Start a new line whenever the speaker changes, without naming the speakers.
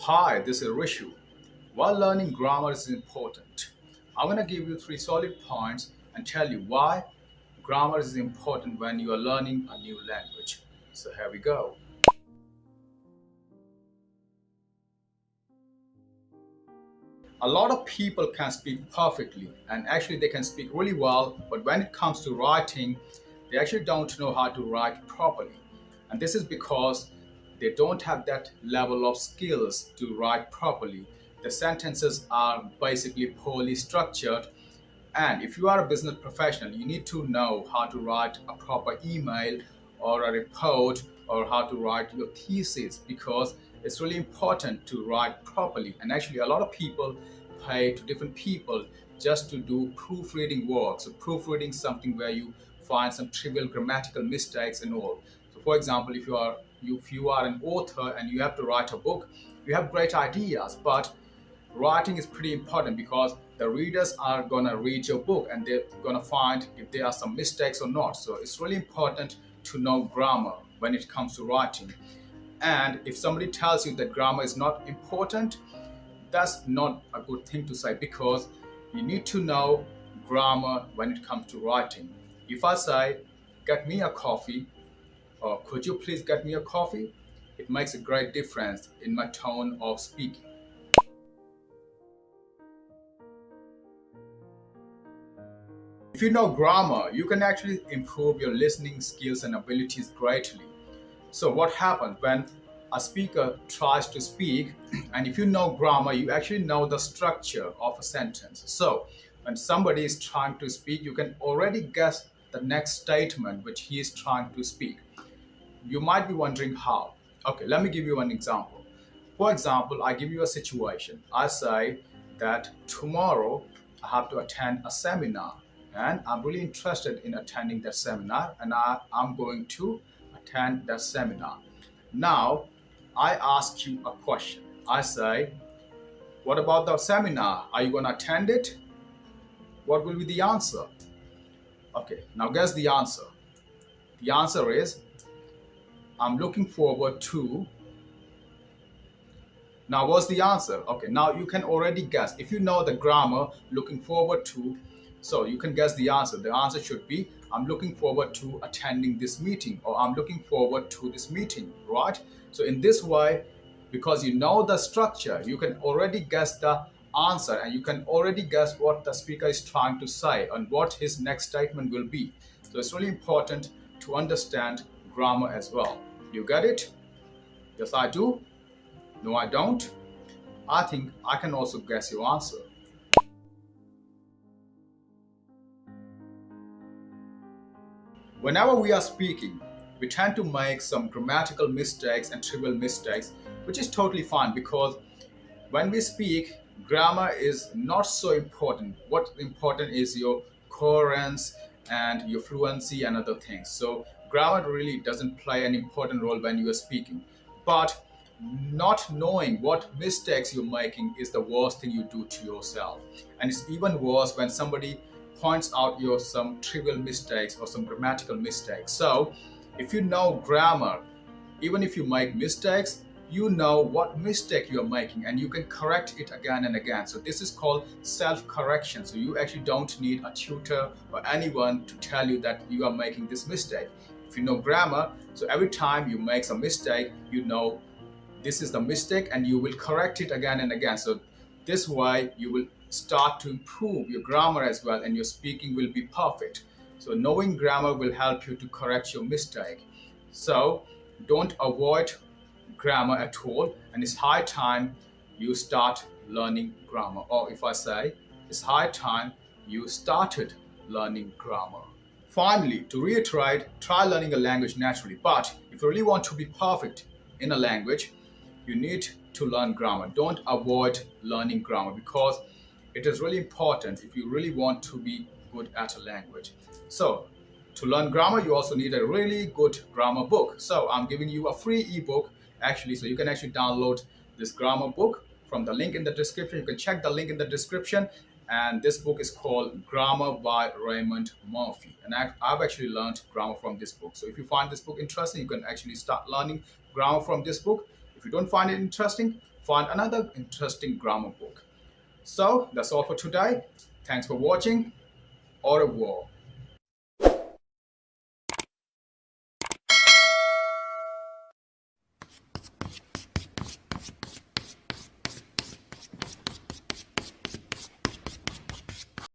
Hi, this is Rishu. While learning grammar is important, I'm going to give you three solid points and tell you why grammar is important when you are learning a new language. So here we go. A lot of people can speak perfectly and actually they can speak really well, but when it comes to writing, they actually don't know how to write properly. And this is because they don't have that level of skills to write properly. The sentences are basically poorly structured. And if you are a business professional, you need to know how to write a proper email or a report or how to write your thesis because it's really important to write properly. And actually, a lot of people pay to different people just to do proofreading work. So, proofreading something where you find some trivial grammatical mistakes and all. So, for example, if you are an author and you have to write a book, you have great ideas, but writing is pretty important because the readers are going to read your book and they're going to find if there are some mistakes or not. So it's really important to know grammar when it comes to writing. And if somebody tells you that grammar is not important, that's not a good thing to say because you need to know grammar when it comes to writing. If I say, get me a coffee, or could you please get me a coffee, it makes a great difference in my tone of speaking. If you know grammar, you can actually improve your listening skills and abilities greatly. So, what happens when a speaker tries to speak, and if you know grammar, you actually know the structure of a sentence. So, when somebody is trying to speak, you can already guess the next statement which he is trying to speak. You might be wondering how. Okay, let me give you an example. For example, I give you a situation. I say that tomorrow I have to attend a seminar and I'm really interested in attending that seminar and I'm going to attend that seminar. Now, I ask you a question. I say, what about the seminar? Are you going to attend it? What will be the answer? Okay, now guess the answer. The answer is, I'm looking forward to. Now, what's the answer? Okay, now you can already guess. If you know the grammar, looking forward to, so you can guess the answer. The answer should be, I'm looking forward to attending this meeting, or I'm looking forward to this meeting, right? So, in this way, because you know the structure, you can already guess the answer and you can already guess what the speaker is trying to say and what his next statement will be. So, it's really important to understand grammar as well. You get it? Yes, I do. No, I don't. I think I can also guess your answer. Whenever we are speaking, we tend to make some grammatical mistakes and trivial mistakes, which is totally fine because when we speak, grammar is not so important. What's important is your coherence and your fluency and other things. So, grammar really doesn't play an important role when you are speaking. But not knowing what mistakes you're making is the worst thing you do to yourself. And it's even worse when somebody points out your some trivial mistakes or some grammatical mistakes. So, if you know grammar, even if you make mistakes, you know what mistake you're making and you can correct it again and again. So this is called self-correction. So you actually don't need a tutor or anyone to tell you that you are making this mistake. If you know grammar, so every time you make a mistake, you know this is the mistake and you will correct it again and again. So this way you will start to improve your grammar as well and your speaking will be perfect. So knowing grammar will help you to correct your mistake. So don't avoid grammar at all, and it's high time you start learning grammar. Or if I say, it's high time you started learning grammar. Finally, to reiterate, try learning a language naturally. But if you really want to be perfect in a language, you need to learn grammar. Don't avoid learning grammar because it is really important if you really want to be good at a language. So, to learn grammar, you also need a really good grammar book. So, I'm giving you a free ebook actually, so you can actually download this grammar book from the link in the description. You can check the link in the description. And this book is called Grammar by Raymond Murphy. And I've actually learned grammar from this book. So if you find this book interesting, you can actually start learning grammar from this book. If you don't find it interesting, find another interesting grammar book. So that's all for today. Thanks for watching. Au revoir.